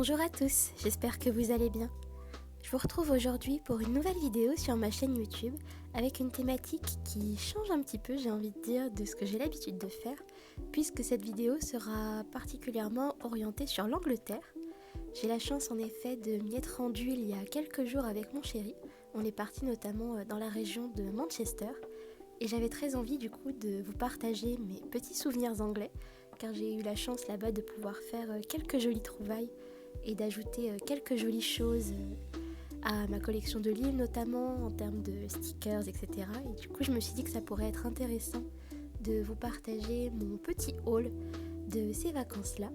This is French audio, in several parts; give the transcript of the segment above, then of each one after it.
Bonjour à tous, j'espère que vous allez bien. Je vous retrouve aujourd'hui pour une nouvelle vidéo sur ma chaîne YouTube avec une thématique qui change un petit peu, j'ai envie de dire, de ce que j'ai l'habitude de faire, puisque cette vidéo sera particulièrement orientée sur l'Angleterre. J'ai la chance en effet de m'y être rendue il y a quelques jours avec mon chéri. On est parti notamment dans la région de Manchester et j'avais très envie du coup de vous partager mes petits souvenirs anglais car j'ai eu la chance là-bas de pouvoir faire quelques jolies trouvailles et d'ajouter quelques jolies choses à ma collection de livres notamment en termes de stickers, etc. Et du coup je me suis dit que ça pourrait être intéressant de vous partager mon petit haul de ces vacances-là.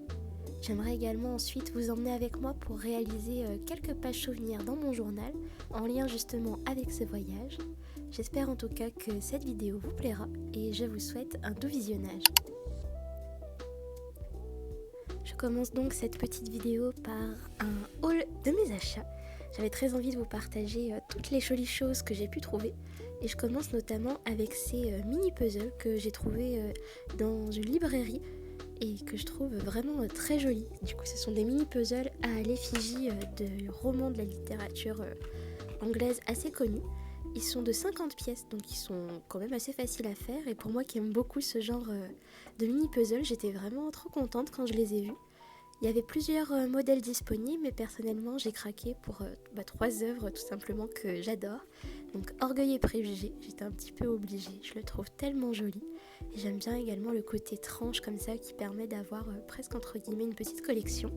J'aimerais également ensuite vous emmener avec moi pour réaliser quelques pages souvenirs dans mon journal en lien justement avec ce voyage. J'espère en tout cas que cette vidéo vous plaira et je vous souhaite un doux visionnage. Je commence donc cette petite vidéo par un haul de mes achats. J'avais très envie de vous partager toutes les jolies choses que j'ai pu trouver et je commence notamment avec ces mini puzzles que j'ai trouvés dans une librairie et que je trouve vraiment très jolis. Du coup, ce sont des mini puzzles à l'effigie de romans de la littérature anglaise assez connus. Ils sont de 50 pièces, donc ils sont quand même assez faciles à faire. Et pour moi qui aime beaucoup ce genre de mini puzzles, j'étais vraiment trop contente quand je les ai vus. Il y avait plusieurs modèles disponibles, mais personnellement j'ai craqué pour 3 œuvres tout simplement que j'adore. Donc Orgueil et Préjugés, j'étais un petit peu obligée, je le trouve tellement joli. Et j'aime bien également le côté tranche comme ça qui permet d'avoir presque entre guillemets une petite collection.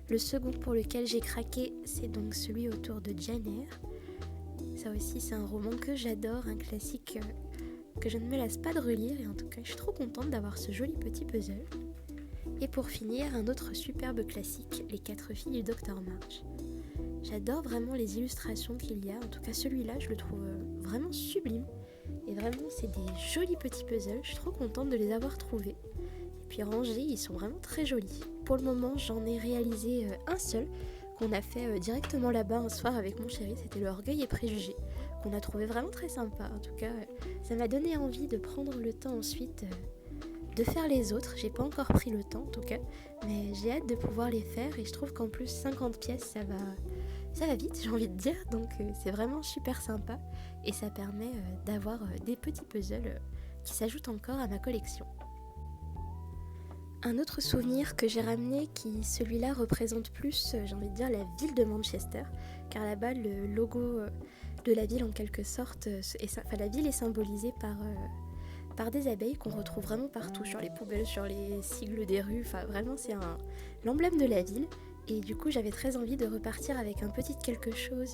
Le second pour lequel j'ai craqué, c'est donc celui autour de Jane Eyre. Ça aussi c'est un roman que j'adore, un classique que je ne me lasse pas de relire et en tout cas je suis trop contente d'avoir ce joli petit puzzle. Et pour finir, un autre superbe classique, Les 4 filles du Docteur March. J'adore vraiment les illustrations qu'il y a, en tout cas celui-là je le trouve vraiment sublime. Et vraiment c'est des jolis petits puzzles, je suis trop contente de les avoir trouvés. Et puis rangés, ils sont vraiment très jolis. Pour le moment j'en ai réalisé un seul, qu'on a fait directement là-bas un soir avec mon chéri, c'était le Orgueil et Préjugés, qu'on a trouvé vraiment très sympa. En tout cas, ça m'a donné envie de prendre le temps ensuite de faire les autres. J'ai pas encore pris le temps en tout cas, mais j'ai hâte de pouvoir les faire et je trouve qu'en plus 50 pièces ça va vite, j'ai envie de dire, donc c'est vraiment super sympa et ça permet d'avoir des petits puzzles qui s'ajoutent encore à ma collection. Un autre souvenir que j'ai ramené qui celui-là représente plus, j'ai envie de dire, la ville de Manchester, car là-bas le logo de la ville en quelque sorte, la ville est symbolisée par des abeilles qu'on retrouve vraiment partout, sur les poubelles, sur les sigles des rues, enfin vraiment c'est l'emblème de la ville. Et du coup j'avais très envie de repartir avec un petit quelque chose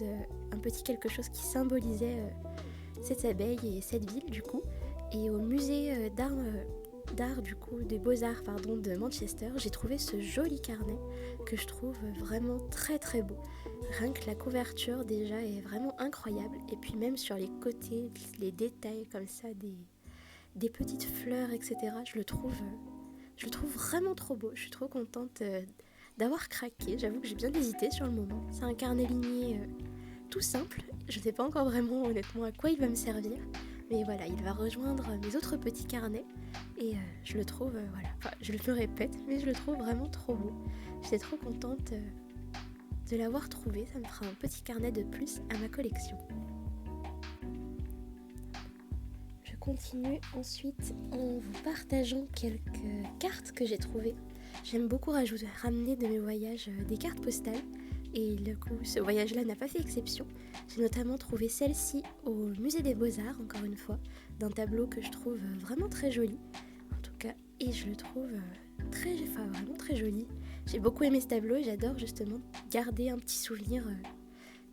qui symbolisait cette abeille et cette ville du coup. Et au musée d'art du coup, des beaux-arts de Manchester, j'ai trouvé ce joli carnet que je trouve vraiment très très beau. Rien que la couverture déjà est vraiment incroyable. Et puis même sur les côtés, les détails comme ça, des petites fleurs, etc. Je le trouve vraiment trop beau. Je suis trop contente d'avoir craqué. J'avoue que j'ai bien hésité sur le moment. C'est un carnet ligné tout simple. Je ne sais pas encore vraiment honnêtement à quoi il va me servir. Mais voilà, il va rejoindre mes autres petits carnets. Et je le trouve, je le répète, mais je le trouve vraiment trop beau. J'étais trop contente de l'avoir trouvé. Ça me fera un petit carnet de plus à ma collection. Continue ensuite en vous partageant quelques cartes que j'ai trouvées. J'aime beaucoup ramener de mes voyages des cartes postales et le coup ce voyage-là n'a pas fait exception. J'ai notamment trouvé celle-ci au musée des Beaux-Arts, encore une fois, d'un tableau que je trouve vraiment très joli en tout cas, et je le trouve vraiment très joli. J'ai beaucoup aimé ce tableau et j'adore justement garder un petit souvenir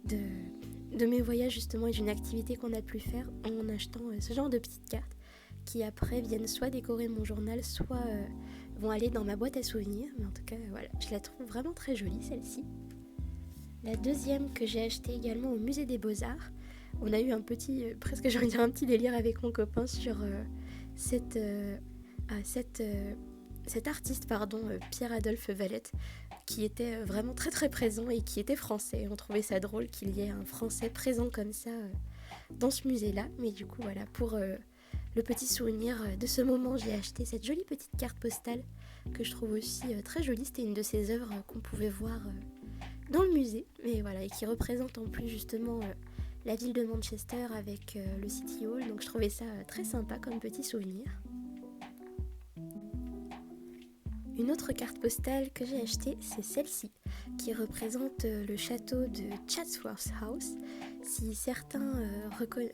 de mes voyages justement et d'une activité qu'on a pu faire en achetant ce genre de petites cartes qui après viennent soit décorer mon journal, soit vont aller dans ma boîte à souvenirs. Mais en tout cas voilà, je la trouve vraiment très jolie celle-ci. La deuxième que j'ai achetée également au musée des Beaux-Arts, on a eu un petit, presque j'ai envie de dire un petit délire avec mon copain sur cet artiste Pierre-Adolphe Valette, qui était vraiment très très présent et qui était français. On trouvait ça drôle qu'il y ait un français présent comme ça dans ce musée-là. Mais du coup voilà, pour le petit souvenir de ce moment, j'ai acheté cette jolie petite carte postale que je trouve aussi très jolie. C'était une de ses œuvres qu'on pouvait voir dans le musée, mais voilà, et qui représente en plus justement la ville de Manchester avec le City Hall, donc je trouvais ça très sympa comme petit souvenir. Une autre carte postale que j'ai achetée, c'est celle-ci, qui représente le château de Chatsworth House. Si certains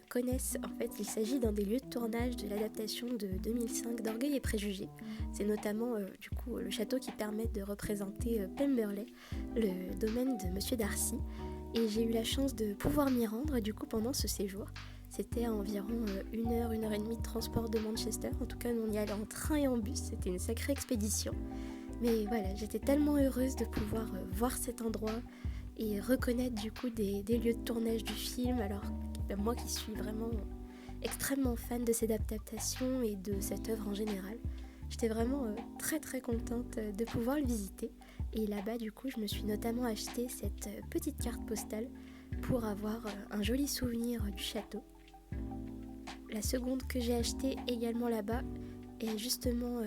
connaissent, en fait, il s'agit d'un des lieux de tournage de l'adaptation de 2005 d'Orgueil et Préjugés. C'est notamment du coup le château qui permet de représenter Pemberley, le domaine de Monsieur Darcy. Et j'ai eu la chance de pouvoir m'y rendre du coup pendant ce séjour. C'était à environ 1 heure et demie de transport de Manchester. En tout cas, nous on y allait en train et en bus. C'était une sacrée expédition. Mais voilà, j'étais tellement heureuse de pouvoir voir cet endroit et reconnaître du coup des lieux de tournage du film. Alors, moi qui suis vraiment extrêmement fan de cette adaptation et de cette œuvre en général, j'étais vraiment très très contente de pouvoir le visiter. Et là-bas, du coup, je me suis notamment acheté cette petite carte postale pour avoir un joli souvenir du château. La seconde que j'ai achetée également là-bas est justement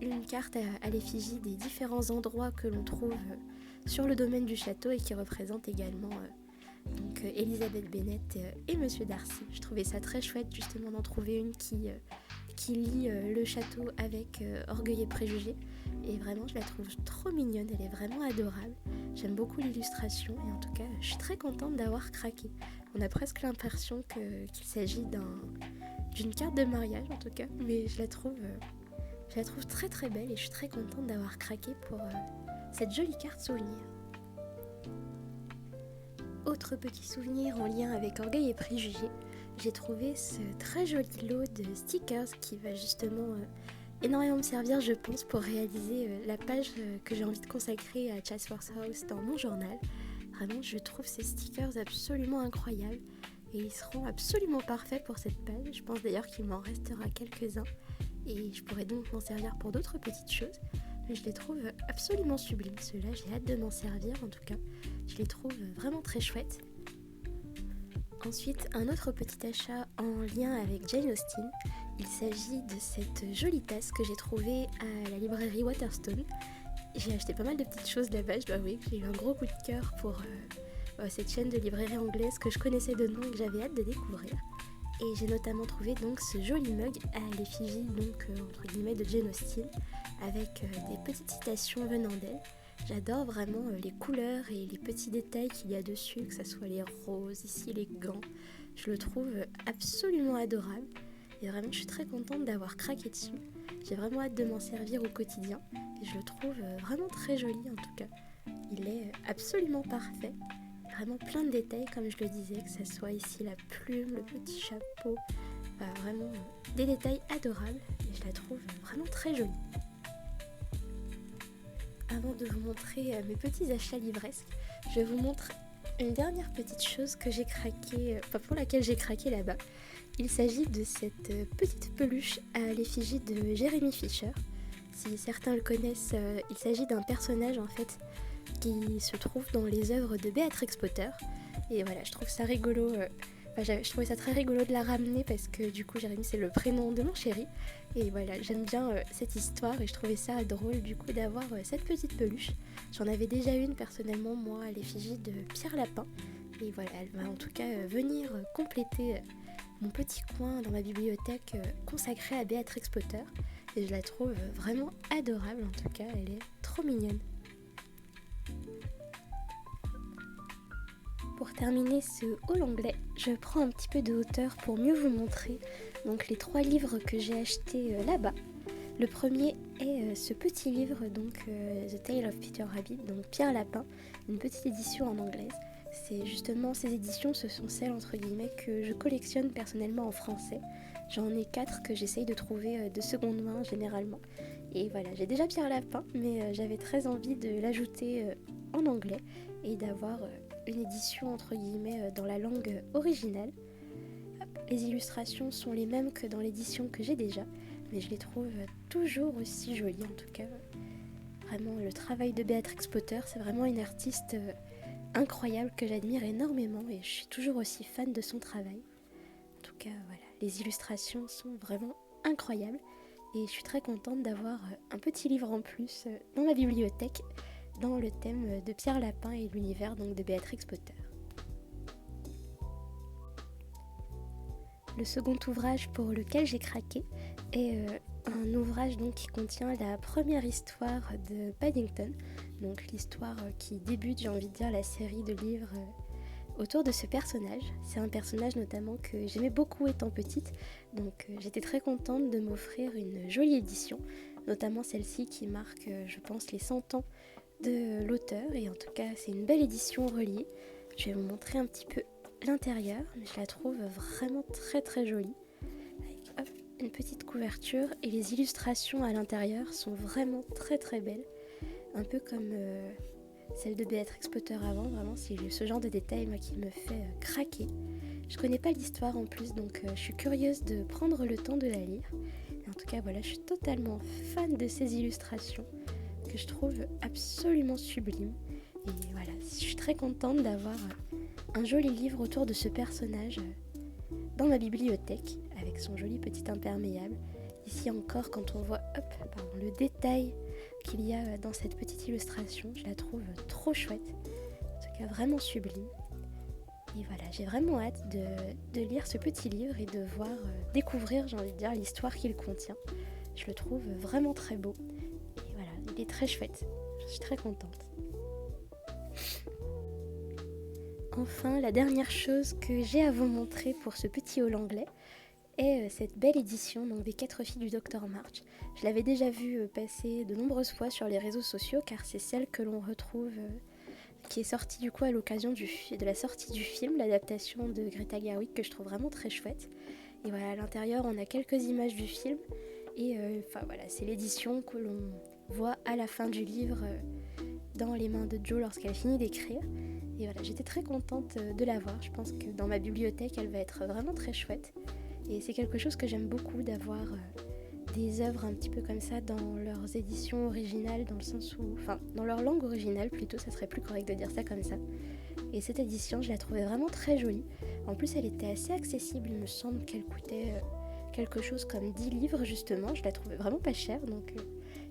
une carte à l'effigie des différents endroits que l'on trouve sur le domaine du château et qui représente également donc Elizabeth Bennet et Monsieur Darcy. Je trouvais ça très chouette justement d'en trouver une qui lie le château avec Orgueil et Préjugés. Et vraiment, je la trouve trop mignonne, elle est vraiment adorable. J'aime beaucoup l'illustration et en tout cas, je suis très contente d'avoir craqué. On a presque l'impression qu'il s'agit d'une carte de mariage en tout cas, mais je la trouve très très belle et je suis très contente d'avoir craqué pour cette jolie carte souvenir. Autre petit souvenir en lien avec Orgueil et Préjugés, j'ai trouvé ce très joli lot de stickers qui va justement énormément me servir, je pense, pour réaliser la page que j'ai envie de consacrer à Chatsworth House dans mon journal. Vraiment, je trouve ces stickers absolument incroyables et ils seront absolument parfaits pour cette page. Je pense d'ailleurs qu'il m'en restera quelques-uns et je pourrais donc m'en servir pour d'autres petites choses. Mais je les trouve absolument sublimes, ceux-là, j'ai hâte de m'en servir en tout cas. Je les trouve vraiment très chouettes. Ensuite, un autre petit achat en lien avec Jane Austen. Il s'agit de cette jolie tasse que j'ai trouvée à la librairie Waterstone. J'ai acheté pas mal de petites choses là-bas, je dois avouer que j'ai eu un gros coup de cœur pour cette chaîne de librairie anglaise que je connaissais de nom et que j'avais hâte de découvrir. Et j'ai notamment trouvé donc ce joli mug à l'effigie donc entre guillemets de Jane Austen avec des petites citations venant d'elle. J'adore vraiment les couleurs et les petits détails qu'il y a dessus, que ce soit les roses, ici les gants. Je le trouve absolument adorable et vraiment je suis très contente d'avoir craqué dessus. J'ai vraiment hâte de m'en servir au quotidien et je le trouve vraiment très joli en tout cas. Il est absolument parfait, vraiment plein de détails comme je le disais, que ce soit ici la plume, le petit chapeau, vraiment des détails adorables et je la trouve vraiment très jolie. Avant de vous montrer mes petits achats livresques, je vous montre une dernière petite chose que j'ai craqué, pour laquelle j'ai craqué là-bas. Il s'agit de cette petite peluche à l'effigie de Jeremy Fisher. Si certains le connaissent, il s'agit d'un personnage en fait qui se trouve dans les œuvres de Beatrix Potter. Et voilà, je trouve ça rigolo. Je trouvais ça très rigolo de la ramener parce que du coup Jérémy c'est le prénom de mon chéri et voilà j'aime bien cette histoire et je trouvais ça drôle du coup d'avoir cette petite peluche. J'en avais déjà une personnellement moi à l'effigie de Pierre Lapin et voilà elle va en tout cas venir compléter mon petit coin dans ma bibliothèque consacrée à Beatrix Potter et je la trouve vraiment adorable en tout cas, elle est trop mignonne. Pour terminer ce haul anglais, je prends un petit peu de hauteur pour mieux vous montrer donc les 3 livres que j'ai achetés là-bas. Le premier est ce petit livre, donc The Tale of Peter Rabbit, donc Pierre Lapin, une petite édition en anglaise. C'est justement ces éditions, ce sont celles entre guillemets que je collectionne personnellement en français. J'en ai 4 que j'essaye de trouver de seconde main généralement. Et voilà, j'ai déjà Pierre Lapin, mais j'avais très envie de l'ajouter en anglais et d'avoir une édition entre guillemets dans la langue originale. Les illustrations sont les mêmes que dans l'édition que j'ai déjà, mais je les trouve toujours aussi jolies en tout cas. Vraiment, le travail de Beatrix Potter, c'est vraiment une artiste incroyable que j'admire énormément et je suis toujours aussi fan de son travail. En tout cas, voilà, les illustrations sont vraiment incroyables et je suis très contente d'avoir un petit livre en plus dans ma bibliothèque dans le thème de Pierre Lapin et l'univers donc de Béatrix Potter. Le second ouvrage pour lequel j'ai craqué est un ouvrage donc qui contient la première histoire de Paddington, donc l'histoire qui débute, j'ai envie de dire, la série de livres autour de ce personnage. C'est un personnage notamment que j'aimais beaucoup étant petite, donc j'étais très contente de m'offrir une jolie édition, notamment celle-ci qui marque, je pense, les 100 ans de l'auteur, et en tout cas c'est une belle édition reliée. Je vais vous montrer un petit peu l'intérieur, mais je la trouve vraiment très très jolie, avec une petite couverture, et les illustrations à l'intérieur sont vraiment très très belles, un peu comme celle de Béatrix Potter avant. Vraiment c'est ce genre de détail moi qui me fait craquer. Je connais pas l'histoire en plus, donc je suis curieuse de prendre le temps de la lire. Et en tout cas voilà, je suis totalement fan de ces illustrations que je trouve absolument sublimes. Et voilà, je suis très contente d'avoir un joli livre autour de ce personnage dans ma bibliothèque, avec son joli petit imperméable. Ici encore, quand on voit le détail qu'il y a dans cette petite illustration, je la trouve trop chouette, en tout cas vraiment sublime. Et voilà, j'ai vraiment hâte de lire ce petit livre et de voir, découvrir, j'ai envie de dire, l'histoire qu'il contient. Je le trouve vraiment très beau. Et voilà, il est très chouette. Je suis très contente. Enfin, la dernière chose que j'ai à vous montrer pour ce petit haul anglais est cette belle édition donc, des 4 filles du Dr March. Je l'avais déjà vue passer de nombreuses fois sur les réseaux sociaux, car c'est celle que l'on retrouve, qui est sortie du coup à l'occasion de la sortie du film, l'adaptation de Greta Gerwig, que je trouve vraiment très chouette. Et voilà, à l'intérieur on a quelques images du film, et voilà, c'est l'édition que l'on voit à la fin du livre dans les mains de Jo lorsqu'elle finit d'écrire. Et voilà, j'étais très contente de la voir. Je pense que dans ma bibliothèque, elle va être vraiment très chouette. Et c'est quelque chose que j'aime beaucoup, d'avoir des œuvres un petit peu comme ça dans leurs éditions originales, dans le sens où... Enfin, dans leur langue originale plutôt, ça serait plus correct de dire ça comme ça. Et cette édition, je la trouvais vraiment très jolie. En plus, elle était assez accessible. Il me semble qu'elle coûtait quelque chose comme 10 livres, justement. Je la trouvais vraiment pas chère, donc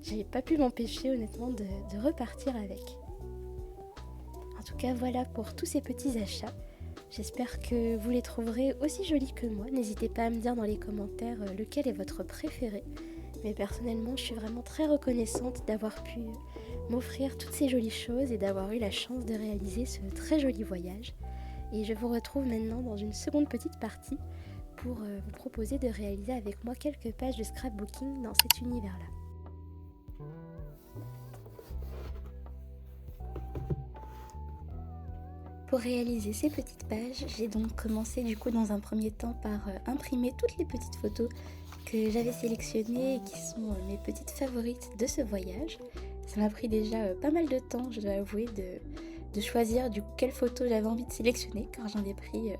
j'ai pas pu m'empêcher, honnêtement, de repartir avec. En tout cas, voilà pour tous ces petits achats. J'espère que vous les trouverez aussi jolis que moi. N'hésitez pas à me dire dans les commentaires lequel est votre préféré. Mais personnellement, je suis vraiment très reconnaissante d'avoir pu m'offrir toutes ces jolies choses et d'avoir eu la chance de réaliser ce très joli voyage. Et je vous retrouve maintenant dans une seconde petite partie pour vous proposer de réaliser avec moi quelques pages de scrapbooking dans cet univers-là. Pour réaliser ces petites pages, j'ai donc commencé du coup dans un premier temps par imprimer toutes les petites photos que j'avais sélectionnées et qui sont mes petites favorites de ce voyage. Ça m'a pris déjà pas mal de temps, je dois avouer, de choisir du coup quelles photos j'avais envie de sélectionner, car j'en ai pris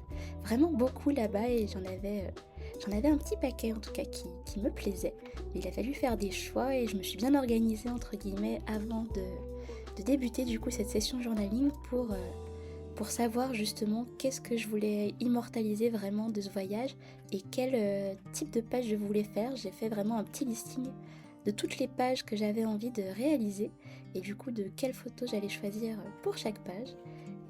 vraiment beaucoup là-bas et j'en avais un petit paquet en tout cas qui me plaisait. Mais il a fallu faire des choix et je me suis bien organisée entre guillemets avant de débuter du coup cette session journaling pour savoir justement qu'est-ce que je voulais immortaliser vraiment de ce voyage et quel type de page je voulais faire. J'ai fait vraiment un petit listing de toutes les pages que j'avais envie de réaliser et du coup de quelles photos j'allais choisir pour chaque page.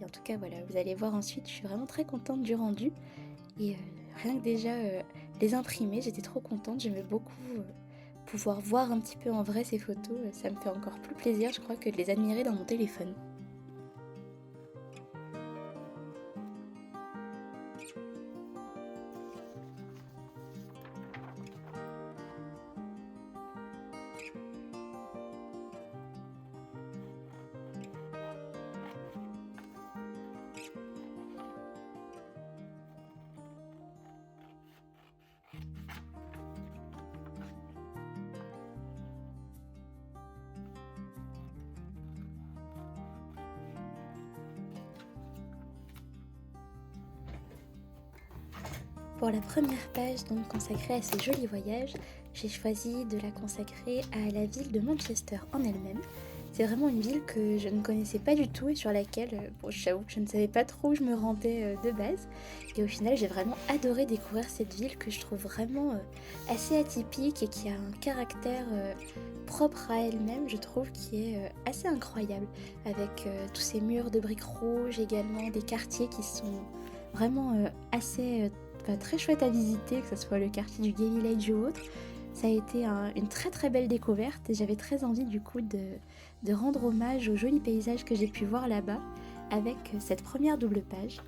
Et en tout cas voilà, vous allez voir ensuite, je suis vraiment très contente du rendu et rien que déjà les imprimer, j'étais trop contente, j'aimais beaucoup pouvoir voir un petit peu en vrai ces photos, ça me fait encore plus plaisir je crois que de les admirer dans mon téléphone. Pour la première page donc consacrée à ce joli voyage, j'ai choisi de la consacrer à la ville de Manchester en elle-même. C'est vraiment une ville que je ne connaissais pas du tout et sur laquelle, bon, j'avoue que je ne savais pas trop où je me rendais de base. Et au final, j'ai vraiment adoré découvrir cette ville que je trouve vraiment assez atypique et qui a un caractère propre à elle-même, je trouve, qui est assez incroyable. Avec tous ces murs de briques rouges, également des quartiers qui sont vraiment assez très chouettes à visiter, que ce soit le quartier du Gay Village ou autre. Ça a été une très très belle découverte et j'avais très envie du coup de rendre hommage aux jolis paysages que j'ai pu voir là-bas avec cette première double page.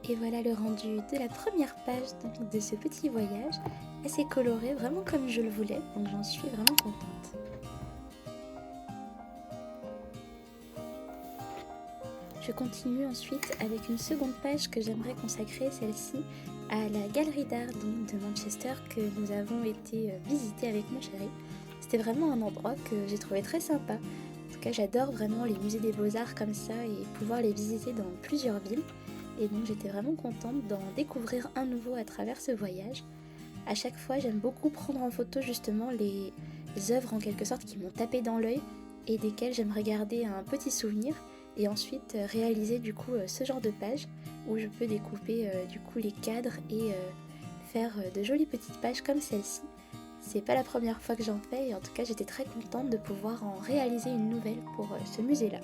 Et voilà le rendu de la première page donc, de ce petit voyage, assez coloré, vraiment comme je le voulais, donc j'en suis vraiment contente. Je continue ensuite avec une seconde page que j'aimerais consacrer, celle-ci, à la galerie d'art de Manchester que nous avons été visiter avec mon chéri. C'était vraiment un endroit que j'ai trouvé très sympa. En tout cas, j'adore vraiment les musées des beaux-arts comme ça et pouvoir les visiter dans plusieurs villes. Et donc j'étais vraiment contente d'en découvrir un nouveau à travers ce voyage. À chaque fois, j'aime beaucoup prendre en photo justement les œuvres en quelque sorte qui m'ont tapé dans l'œil et desquelles j'aimerais garder un petit souvenir et ensuite réaliser du coup ce genre de page où je peux découper du coup les cadres et faire de jolies petites pages comme celle-ci. C'est pas la première fois que j'en fais et en tout cas j'étais très contente de pouvoir en réaliser une nouvelle pour ce musée-là.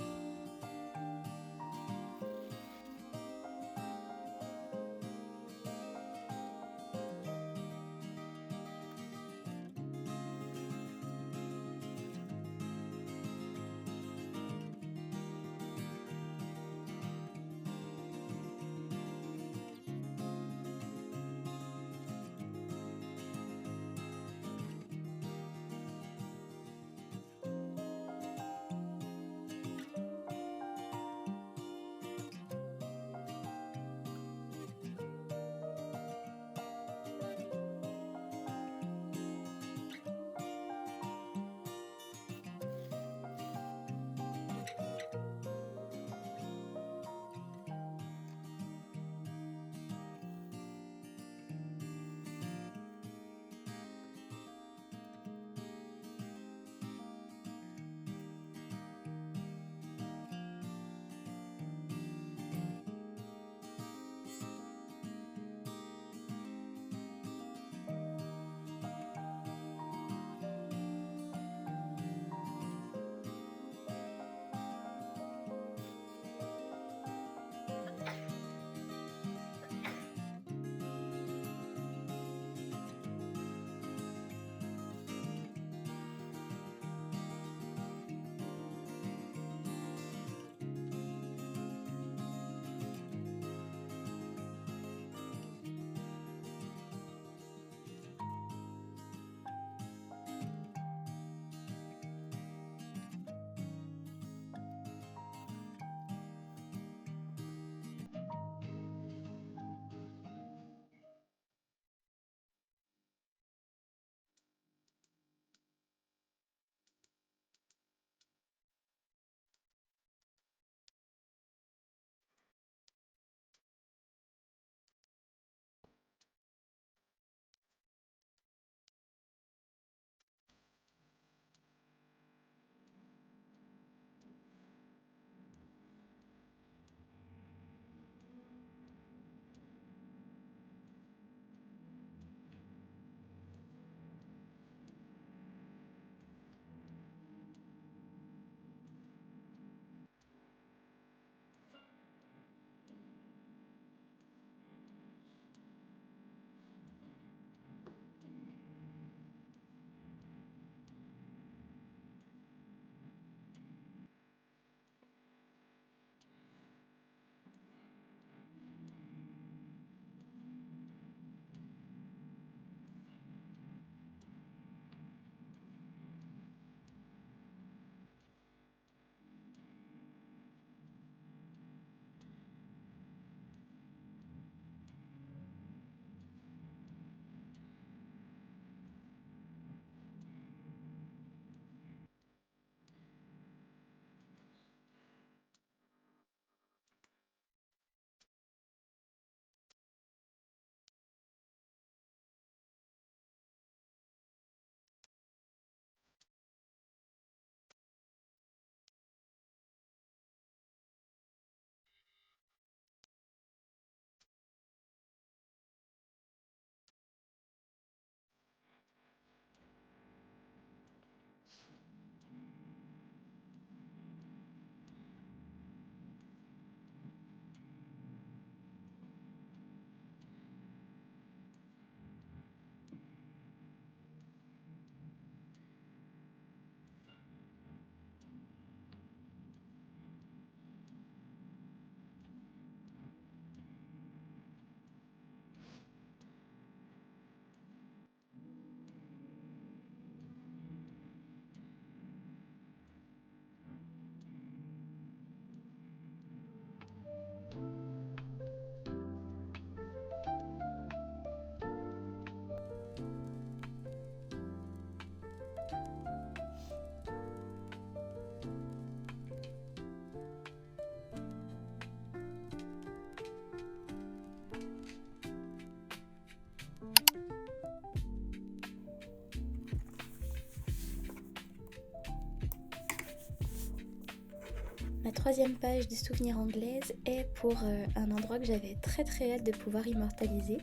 Ma troisième page de souvenirs anglaise est pour un endroit que j'avais très hâte de pouvoir immortaliser.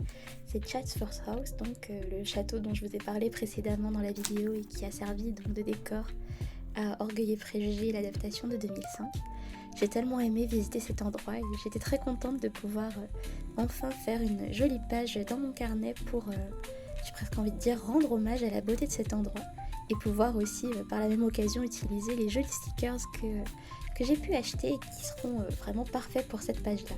C'est Chatsworth House, donc le château dont je vous ai parlé précédemment dans la vidéo et qui a servi donc de décor à Orgueil et Préjugés, l'adaptation de 2005. J'ai tellement aimé visiter cet endroit et j'étais très contente de pouvoir enfin faire une jolie page dans mon carnet pour, j'ai presque envie de dire, rendre hommage à la beauté de cet endroit et pouvoir aussi par la même occasion utiliser les jolis stickers que j'ai pu acheter et qui seront vraiment parfaits pour cette page-là.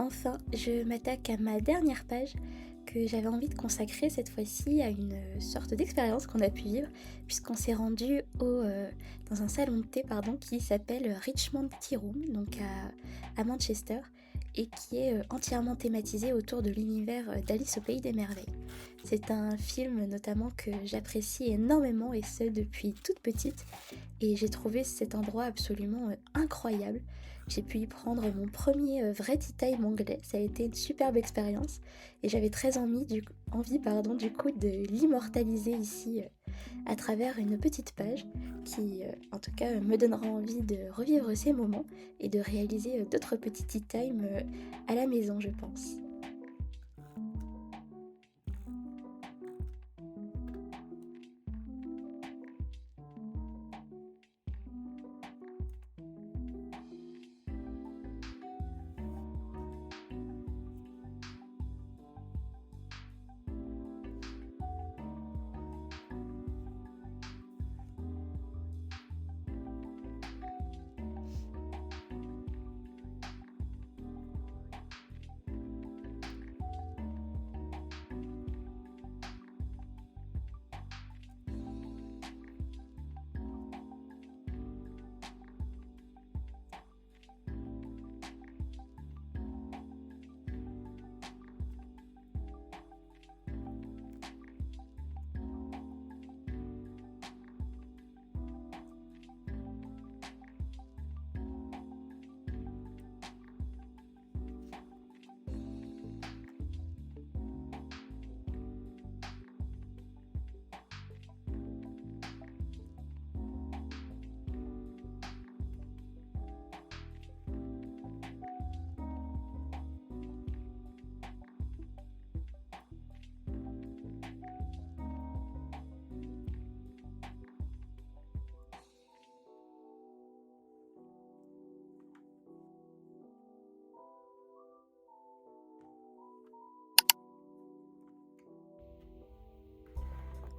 Enfin, je m'attaque à ma dernière page que j'avais envie de consacrer cette fois-ci à une sorte d'expérience qu'on a pu vivre puisqu'on s'est rendu dans un salon de thé qui s'appelle Richmond Tea Room, donc à Manchester, et qui est entièrement thématisé autour de l'univers d'Alice au Pays des Merveilles. C'est un film notamment que j'apprécie énormément et ce depuis toute petite, et j'ai trouvé cet endroit absolument incroyable. J'ai pu y prendre mon premier vrai tea time anglais, ça a été une superbe expérience et j'avais très envie du coup de l'immortaliser ici à travers une petite page qui en tout cas me donnera envie de revivre ces moments et de réaliser d'autres petits tea time à la maison, je pense.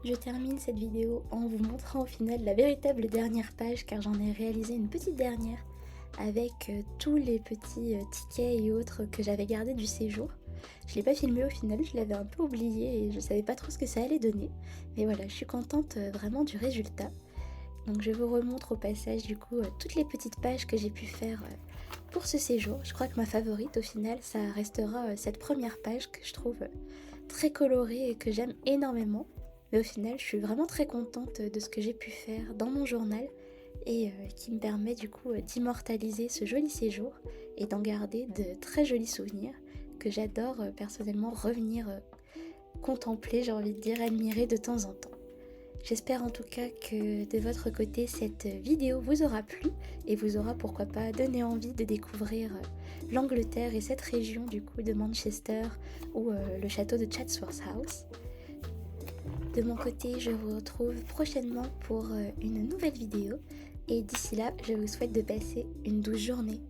Je termine cette vidéo en vous montrant au final la véritable dernière page car j'en ai réalisé une petite dernière avec tous les petits tickets et autres que j'avais gardés du séjour. Je l'ai pas filmé au final, je l'avais un peu oublié et je savais pas trop ce que ça allait donner. Mais voilà, je suis contente vraiment du résultat. Donc je vous remontre au passage du coup toutes les petites pages que j'ai pu faire pour ce séjour. Je crois que ma favorite au final ça restera cette première page que je trouve très colorée et que j'aime énormément. Mais au final je suis vraiment très contente de ce que j'ai pu faire dans mon journal et qui me permet du coup d'immortaliser ce joli séjour et d'en garder de très jolis souvenirs que j'adore personnellement revenir contempler, j'ai envie de dire, admirer de temps en temps. J'espère en tout cas que de votre côté cette vidéo vous aura plu et vous aura pourquoi pas donné envie de découvrir l'Angleterre et cette région du coup de Manchester ou le château de Chatsworth House. De mon côté, je vous retrouve prochainement pour une nouvelle vidéo et d'ici là, je vous souhaite de passer une douce journée.